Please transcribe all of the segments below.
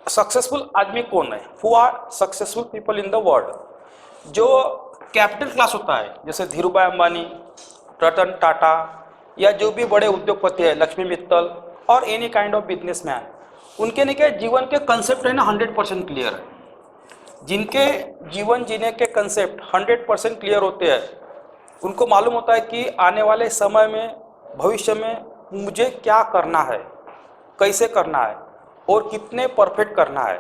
Successful आदमी कौन है? Who are successful people in the world? जो कैपिटल क्लास होता है, जैसे धीरूभाई अंबानी, रतन टाटा, या जो भी बड़े उद्योगपति है, लक्ष्मी मित्तल और एनी काइंड ऑफ बिजनेसमैन, उनके नहीं क्या जीवन के कंसेप्ट है ना 100% क्लियर है। जिनके जीवन जीने के कंसेप्ट 100% क्लियर होते हैं, उनको मालूम होता है कि आने वाले समय में, भविष्य में मुझे क्या करना है, कैसे करना है और कितने परफेक्ट करना है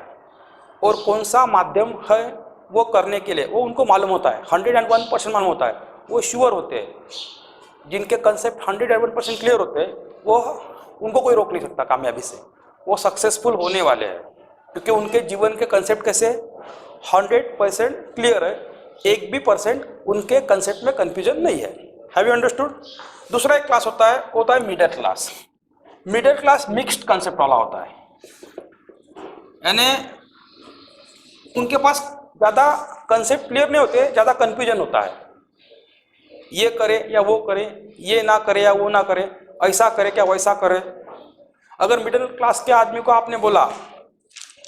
और कौन सा माध्यम है वो करने के लिए, वो उनको मालूम होता है। 101% मालूम होता है, वो श्योर होते हैं। जिनके कंसेप्ट 101% क्लियर होते हैं, वो उनको कोई रोक नहीं सकता कामयाबी से, वो सक्सेसफुल होने वाले हैं, क्योंकि उनके जीवन के कंसेप्ट कैसे 100% क्लियर है। एक भी परसेंट उनके कंसेप्ट में कंफ्यूजन नहीं है। Have you understood? दूसरा एक क्लास होता है middle class. Middle class mixed concept वाला होता है, यानी उनके पास ज़्यादा कंसेप्ट क्लियर नहीं होते, ज़्यादा कंफ्यूजन होता है। ये करे या वो करे, ये ना करे या वो ना करे, ऐसा करे क्या वैसा करे। अगर मिडिल क्लास के आदमी को आपने बोला,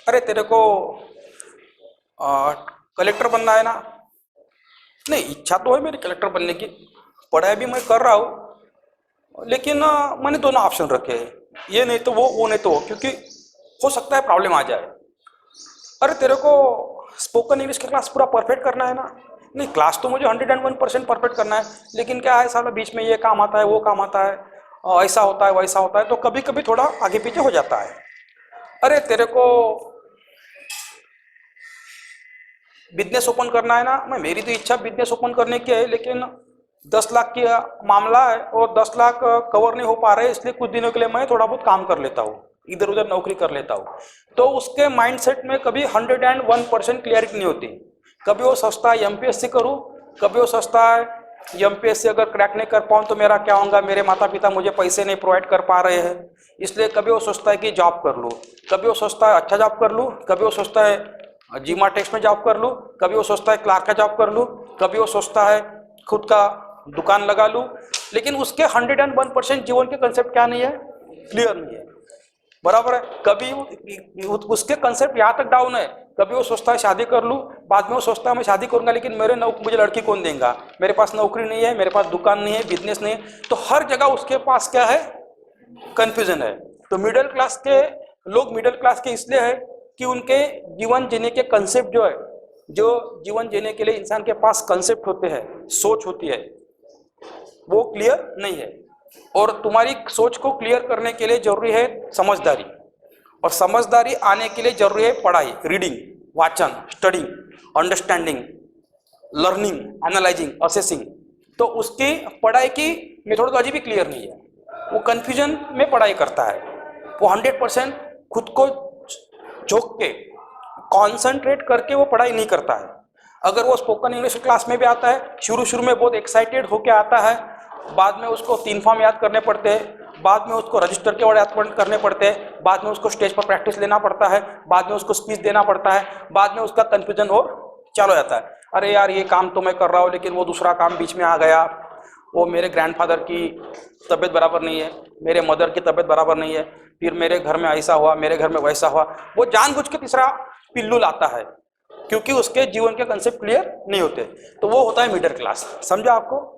अरे तेरे को कलेक्टर बनना है ना? नहीं, इच्छा तो है मेरी कलेक्टर बनने की, पढ़ाई भी मैं कर रहा हूँ, लेकिन मैंने दोनों ऑप्शन रखे हैं, ये नहीं तो वो नहीं तो वो, क्योंकि हो सकता है प्रॉब्लम आ जाए। अरे तेरे को स्पोकन इंग्लिश का क्लास पूरा परफेक्ट करना है ना? नहीं, क्लास तो मुझे 101% परफेक्ट करना है, लेकिन क्या है साला, बीच में ये काम आता है, वो काम आता है, ऐसा होता है वैसा होता है, तो कभी कभी थोड़ा आगे पीछे हो जाता है। अरे तेरे को बिजनेस ओपन करना है ना? मैं मेरी तो इच्छा बिजनेस ओपन करने की है, लेकिन 10 लाख की मामला है और 10 लाख कवर नहीं हो पा रहे, इसलिए कुछ दिनों के लिए मैं थोड़ा बहुत काम कर लेता हूँ, इधर उधर नौकरी कर लेता हूँ। तो उसके माइंडसेट में कभी 101% क्लियरिटी नहीं होती। कभी वो सोचता है एमपीएससी करूँ, कभी वो सोचता है एमपीएससी अगर क्रैक नहीं कर पाऊँ तो मेरा क्या होगा, मेरे माता पिता मुझे पैसे नहीं प्रोवाइड कर पा रहे हैं, इसलिए कभी वो सोचता है कि जॉब कर लूँ, कभी वो सोचता है अच्छा जॉब कर लूँ, कभी वो सोचता है जीमा टेक्स में जॉब कर लूँ, कभी वो सोचता है क्लार्क का जॉब कर लूँ, कभी वो सोचता है खुद का दुकान लगा लूँ। लेकिन उसके 101% जीवन के कंसेप्ट क्या नहीं है, क्लियर नहीं है। बराबर है? कभी उसके कंसेप्ट यहाँ तक डाउन है, कभी वो सोचता है शादी कर लूँ, बाद में वो सोचता है मैं शादी करूंगा लेकिन मुझे लड़की कौन देगा, मेरे पास नौकरी नहीं है, मेरे पास दुकान नहीं है, बिजनेस नहीं है। तो हर जगह उसके पास क्या है, कंफ्यूजन है। तो मिडिल क्लास के लोग मिडिल क्लास के इसलिए है कि उनके जीवन जीने के कंसेप्ट जो है, जो जीवन जीने के लिए इंसान के पास कंसेप्ट होते हैं, सोच होती है, वो क्लियर नहीं है। और तुम्हारी सोच को क्लियर करने के लिए जरूरी है समझदारी, और समझदारी आने के लिए जरूरी है पढ़ाई, रीडिंग, वाचन, studying, understanding, learning, analysing, assessing. तो उसकी पढ़ाई की मेथोडोलॉजी भी क्लियर नहीं है, वो कंफ्यूजन में पढ़ाई करता है, वो 100% खुद को झोंक के कॉन्सेंट्रेट करके वो पढ़ाई नहीं करता है। अगर वो स्पोकन इंग्लिश क्लास में भी आता है, शुरू शुरू में बहुत एक्साइटेड होके आता है, बाद में उसको 3 फॉर्म याद करने पड़ते हैं, बाद में उसको रजिस्टर के वर्ड याद करने पड़ते हैं, बाद में उसको स्टेज पर प्रैक्टिस लेना पड़ता है, बाद में उसको स्पीच देना पड़ता है, बाद में उसका कंफ्यूजन और चालू हो जाता है। अरे यार ये काम तो मैं कर रहा हूँ, लेकिन वो दूसरा काम बीच में आ गया, वो मेरे ग्रैंडफादर की तबीयत बराबर नहीं है, मेरे मदर की तबीयत बराबर नहीं है, फिर मेरे घर में ऐसा हुआ, मेरे घर में वैसा हुआ। वो जानबूझ के तीसरा पिल्लू लाता है, क्योंकि उसके जीवन के कंसेप्ट क्लियर नहीं होते। तो वो होता है मिडिल क्लास, समझा आपको?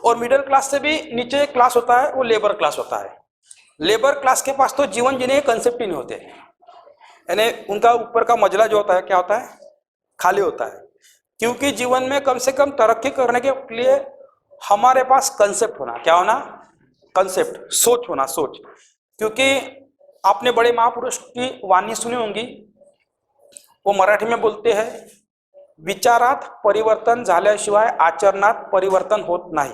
और मिडिल क्लास से भी नीचे एक क्लास होता है, वो लेबर क्लास होता है। लेबर क्लास के पास तो जीवन जीने के कंसेप्ट ही नहीं होते, यानी उनका ऊपर का मजला जो होता है क्या होता है, खाली होता है। क्योंकि जीवन में कम से कम तरक्की करने के लिए हमारे पास कंसेप्ट होना, क्या होना, कंसेप्ट, सोच होना, सोच। क्योंकि आपने बड़े महापुरुष की वाणी सुनी होंगी, वो मराठी में बोलते हैं, विचारात परिवर्तन झाल्याशिवाय आचरणात परिवर्तन होत नाही।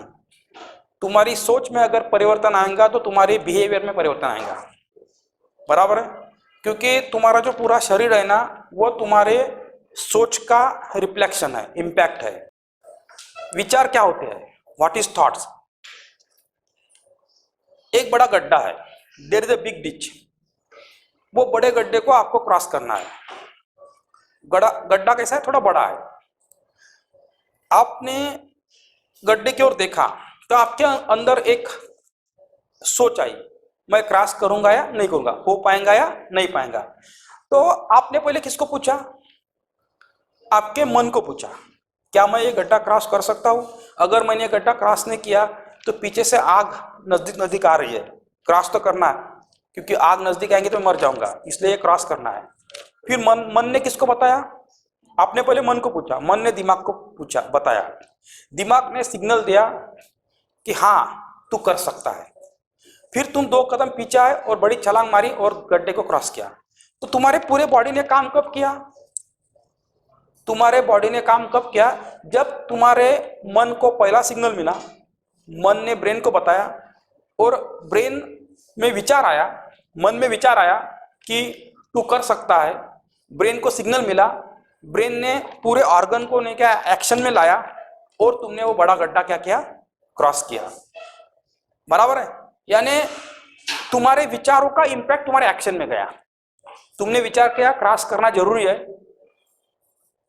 तुम्हारी सोच में अगर परिवर्तन आएगा तो तुम्हारे बिहेवियर में परिवर्तन आएगा। बराबर है? क्योंकि तुम्हारा जो पूरा शरीर है ना, वो तुम्हारे सोच का रिफ्लेक्शन है, इंपैक्ट है। विचार क्या होते हैं, व्हाट इज थॉट्स? एक बड़ा गड्ढा है, there is a big ditch, वो बड़े गड्ढे को आपको क्रॉस करना है। गड्ढा कैसा है, थोड़ा बड़ा है। आपने गड्ढे की ओर देखा तो आपके अंदर एक सोच आई, मैं क्रॉस करूंगा या नहीं करूंगा, हो पाएगा या नहीं पाएगा। तो आपने पहले किसको पूछा? आपके मन को पूछा, क्या मैं ये गड्ढा क्रॉस कर सकता हूं? अगर मैंने ये गड्ढा क्रॉस नहीं किया तो पीछे से आग नजदीक नजदीक आ रही है, क्रॉस तो करना है, क्योंकि आग नजदीक आएंगे तो मैं मर जाऊंगा, इसलिए ये क्रॉस करना है। फिर मन ने किसको बताया? आपने पहले मन को पूछा, मन ने दिमाग को पूछा, बताया, दिमाग ने सिग्नल दिया कि हाँ तू कर सकता है। फिर तुम 2 कदम पीछे आए और बड़ी छलांग मारी और गड्ढे को क्रॉस किया। तो तुम्हारे पूरे बॉडी ने काम कब किया? तुम्हारे बॉडी ने काम कब किया? जब तुम्हारे मन को पहला सिग्नल मिला, मन ने ब्रेन को बताया और ब्रेन में विचार आया, मन में विचार आया कि तू कर सकता है, ब्रेन को सिग्नल मिला, ब्रेन ने पूरे ऑर्गन को ने क्या एक्शन में लाया और तुमने वो बड़ा गड्ढा क्या किया? क्रॉस किया। बराबर है? यानी तुम्हारे विचारों का इंपैक्ट तुम्हारे एक्शन में गया। तुमने विचार किया क्रॉस करना जरूरी है,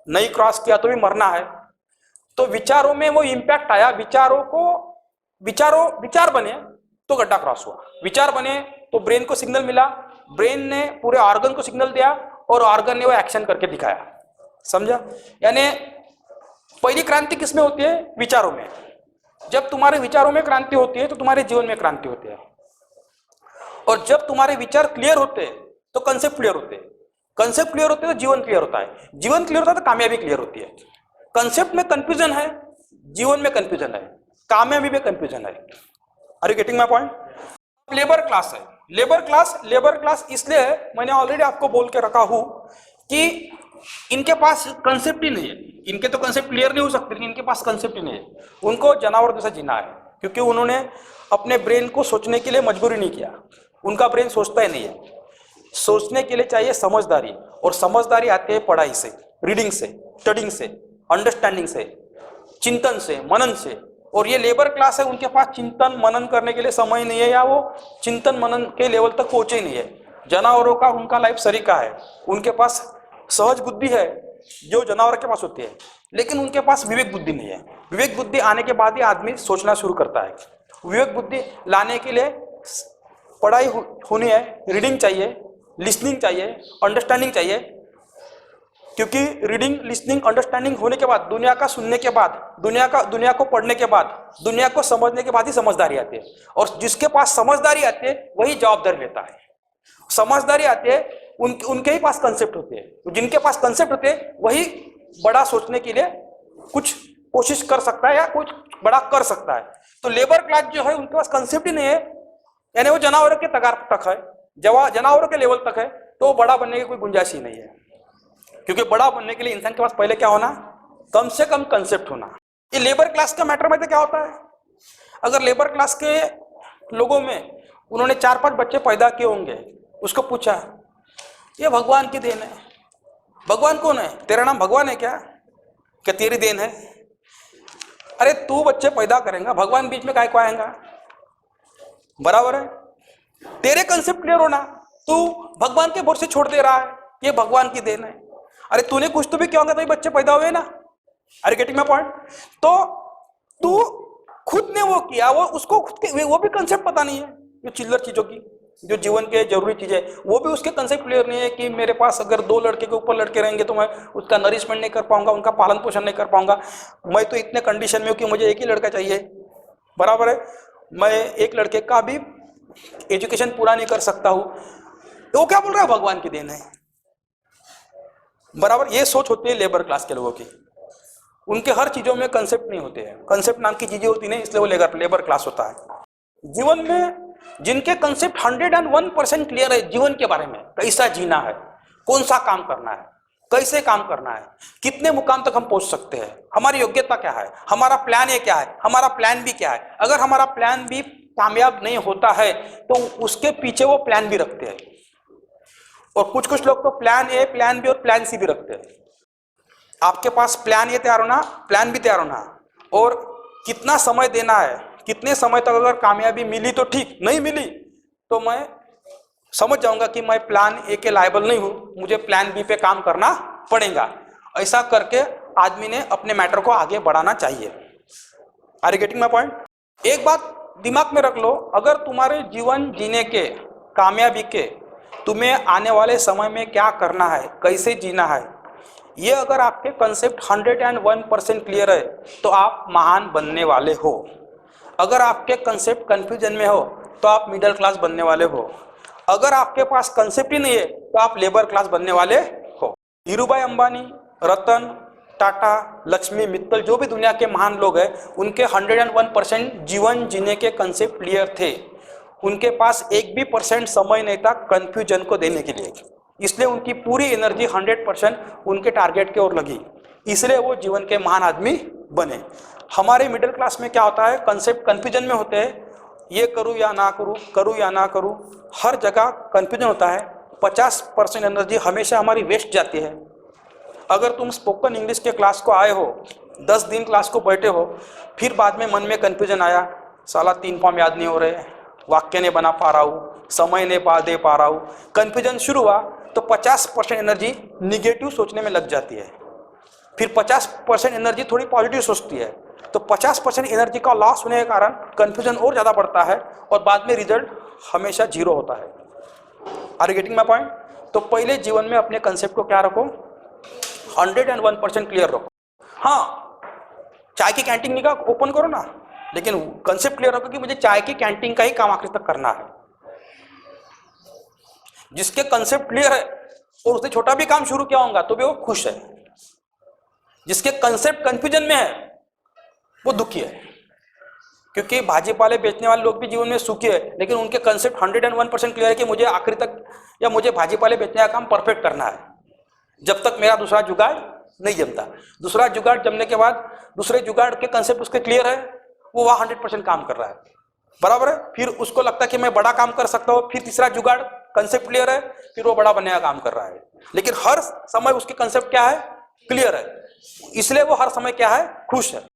नहीं क्रॉस किया तो भी मरना है, तो विचारों में वो इंपैक्ट आया, विचार बने तो गड्ढा क्रॉस हुआ, विचार बने तो ब्रेन को सिग्नल मिला, ब्रेन ने पूरे ऑर्गन को सिग्नल दिया और ऑर्गन ने वो एक्शन करके दिखाया। समझा? यानी पहली क्रांति किसमें होती है? विचारों में। जब तुम्हारे विचारों में क्रांति होती है तो तुम्हारे जीवन में क्रांति होती है, और जब तुम्हारे विचार क्लियर होते हैं तो कंसेप्ट क्लियर होते हैं, कंसेप्ट क्लियर होते हैं तो जीवन क्लियर होता है, जीवन क्लियर होता है तो कामयाबी क्लियर होती है। कंसेप्ट में कंफ्यूजन है, जीवन में कंफ्यूजन है, कामयाबी में कंफ्यूजन है। Are you getting my point? Labour class है, लेबर क्लास इसलिए है, मैंने ऑलरेडी आपको बोल के रखा हूं कि इनके पास कंसेप्ट ही नहीं है, इनके तो कंसेप्ट क्लियर नहीं हो सकते, लेकिन इनके पास कंसेप्ट ही नहीं है। उनको जानवर जैसा जीना है, क्योंकि उन्होंने अपने ब्रेन को सोचने के लिए मजबूरी नहीं किया, उनका ब्रेन सोचता ही नहीं है। सोचने के लिए चाहिए समझदारी, और समझदारी आती है पढ़ाई से, रीडिंग से, स्टडिंग से, अंडरस्टैंडिंग से, चिंतन से, मनन से। और ये लेबर क्लास है, उनके पास चिंतन मनन करने के लिए समय नहीं है, या वो चिंतन मनन के लेवल तक पहुंचे नहीं है। जानवरों का उनका लाइफ सरीका है, उनके पास सहज बुद्धि है जो जानवर के पास होती है, लेकिन उनके पास विवेक बुद्धि नहीं है। विवेक बुद्धि आने के बाद ही आदमी सोचना शुरू करता है। विवेक बुद्धि लाने के लिए पढ़ाई होनी है, रीडिंग चाहिए, लिसनिंग चाहिए, अंडरस्टैंडिंग चाहिए, क्योंकि रीडिंग, लिसनिंग, अंडरस्टैंडिंग होने के बाद, दुनिया का सुनने के बाद, दुनिया को पढ़ने के बाद, दुनिया को समझने के बाद ही समझदारी आती है। और जिसके पास समझदारी आती है वही जवाबदारी लेता है। समझदारी आती है उनके ही पास कंसेप्ट होते हैं, जिनके पास कंसेप्ट होते हैं वही बड़ा सोचने के लिए कुछ कोशिश कर सकता है या कुछ बड़ा कर सकता है। तो लेबर क्लास जो है उनके पास कंसेप्ट ही नहीं है, यानी वो जानवरों के तगार तक है, जानवरों के लेवल तक है, तो बड़ा बनने की कोई गुंजाइश ही नहीं है। क्योंकि बड़ा बनने के लिए इंसान के पास पहले क्या होना? कम से कम कंसेप्ट होना। ये लेबर क्लास का मैटर में तो क्या होता है, अगर लेबर क्लास के लोगों में उन्होंने 4-5 बच्चे पैदा किए होंगे, उसको पूछा ये भगवान की देन है। भगवान कौन है? तेरा नाम भगवान है क्या तेरी देन है? अरे तू बच्चे पैदा करेगा, भगवान बीच में काय को आएगा? बराबर है? तेरे कंसेप्ट क्लियर होना, तू भगवान के भरोसे छोड़ दे रहा है, ये भगवान की देन है। अरे तूने कुछ तो भी क्या होगा, तो बच्चे पैदा हुए ना। अरे गेटिंग माय पॉइंट? तो तू खुद ने वो किया, वो उसको खुद के वो भी कंसेप्ट पता नहीं है, जो चिल्लर चीजों की, जो जीवन के जरूरी चीजें, वो भी उसके कंसेप्ट क्लियर नहीं है कि मेरे पास अगर 2 लड़के के ऊपर लड़के रहेंगे तो मैं उसका नरिशमेंट नहीं कर पाऊंगा, उनका पालन पोषण नहीं कर पाऊंगा। मैं तो इतने कंडीशन में हूँ कि मुझे एक ही लड़का चाहिए। बराबर है? मैं एक लड़के का भी एजुकेशन पूरा नहीं कर सकता हूँ, तो वो क्या बोल रहा है? भगवान की देन है। बराबर? ये सोच होती है लेबर क्लास के लोगों की। उनके हर चीजों में कंसेप्ट नहीं होते हैं, कंसेप्ट नाम की चीजें होती नहीं, इसलिए वो लेबर क्लास होता है। जीवन में जिनके कंसेप्ट 101% क्लियर है जीवन के बारे में, कैसा जीना है, कौन सा काम करना है, कैसे काम करना है, कितने मुकाम तक हम पहुंच सकते हैं, हमारी योग्यता क्या है, हमारा प्लान ए क्या है, हमारा प्लान बी क्या है। अगर हमारा प्लान बी कामयाब नहीं होता है तो उसके पीछे वो प्लान बी रखते हैं। और कुछ लोग तो प्लान ए, प्लान बी और प्लान सी भी रखते हैं। आपके पास प्लान ए तैयार होना, प्लान बी तैयार होना, और कितना समय देना है, कितने समय तक अगर कामयाबी मिली तो ठीक, नहीं मिली तो मैं समझ जाऊंगा कि मैं प्लान ए के लायबल नहीं हूं, मुझे प्लान बी पे काम करना पड़ेगा। ऐसा करके आदमी ने अपने मैटर को आगे बढ़ाना चाहिए। Are you getting my point? एक बात दिमाग में रख लो, अगर तुम्हारे जीवन जीने के, कामयाबी के तुम्हें आने वाले समय में क्या करना है, कैसे जीना है, ये अगर आपके कंसेप्ट 101% क्लियर है तो आप महान बनने वाले हो। अगर आपके कंसेप्ट कंफ्यूजन में हो तो आप मिडिल क्लास बनने वाले हो। अगर आपके पास कंसेप्ट ही नहीं है तो आप लेबर क्लास बनने वाले हो। धीरूभाई अंबानी, रतन टाटा, लक्ष्मी मित्तल, जो भी दुनिया के महान लोग हैं, उनके 101% जीवन जीने के कंसेप्ट क्लियर थे। उनके पास एक भी परसेंट समय नहीं था कंफ्यूजन को देने के लिए, इसलिए उनकी पूरी एनर्जी 100% उनके टारगेट की ओर लगी, इसलिए वो जीवन के महान आदमी बने। हमारे मिडिल क्लास में क्या होता है, कंसेप्ट कंफ्यूजन में होते हैं, ये करूँ या ना करूँ, करूँ या ना करूँ, हर जगह कंफ्यूजन होता है। 50% एनर्जी हमेशा हमारी वेस्ट जाती है। अगर तुम स्पोकन इंग्लिश के क्लास को आए हो, 10 दिन क्लास को बैठे हो, फिर बाद में मन में कंफ्यूजन आया, साला 3 फॉर्म याद नहीं हो रहे, वाक्य नहीं बना पा रहा हूँ, समय नहीं दे पा रहा हूँ, कंफ्यूजन शुरू हुआ, तो 50% एनर्जी निगेटिव सोचने में लग जाती है। फिर 50% एनर्जी थोड़ी पॉजिटिव सोचती है, तो 50% एनर्जी का लॉस होने के कारण कंफ्यूजन और ज़्यादा बढ़ता है और बाद में रिजल्ट हमेशा 0 होता है। Are you getting my point? तो पहले जीवन में अपने कंसेप्ट को क्या रखो, 101% क्लियर रखो। हाँ, चाय की कैंटीन नहीं का ओपन करो ना, लेकिन कंसेप्ट क्लियर रखो कि मुझे चाय की कैंटीन का ही काम आखिर तक करना है। जिसके कंसेप्ट क्लियर है और उसने छोटा भी काम शुरू किया होगा तो भी वो खुश है। जिसके कंसेप्ट कंफ्यूजन में है वो दुखी है, क्योंकि भाजी पाले बेचने वाले लोग भी जीवन में सुखी है, लेकिन उनके कंसेप्ट 101% क्लियर है कि मुझे आखिर तक या मुझे भाजी पाले बेचने का काम परफेक्ट करना है, जब तक मेरा दूसरा जुगाड़ नहीं जमता। दूसरा जुगाड़ जमने के बाद दूसरे जुगाड़ के कंसेप्ट उसके क्लियर है, वो वह 100% काम कर रहा है, बराबर है। फिर उसको लगता है कि मैं बड़ा काम कर सकता हूँ, फिर तीसरा जुगाड़ कंसेप्ट क्लियर है, फिर वो बड़ा बनने का काम कर रहा है। लेकिन हर समय उसके कंसेप्ट क्या है, क्लियर है, इसलिए वो हर समय क्या है, खुश है।